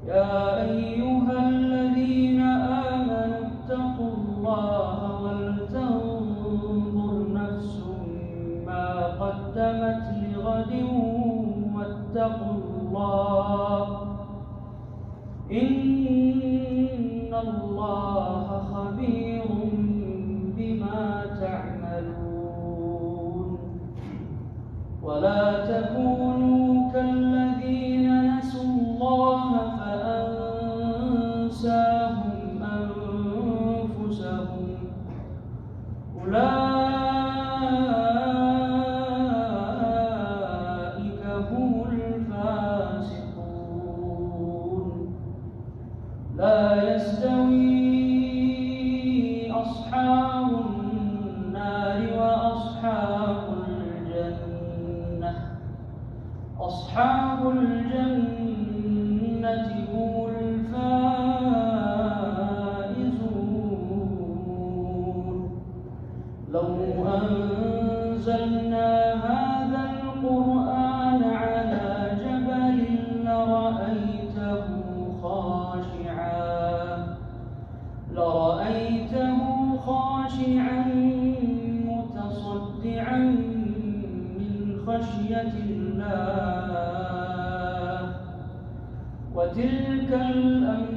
يا أيها الذين آمنوا اتقوا الله ولتنظر نفس ما قدمت لغد واتقوا الله إن الله خبير بما تعملون ولا تكونوا كالذين نسوا الله فأنساهم أنفسهم أولئك هم الفاسقون لا يستوي أصحاب النار وأصحاب الجنة أصحاب الجنة هم الفائزون لو أنزلنا هذا القرآن على جبل لرأيته خاشعا متصدعا من خشية الله وتلك الأمثال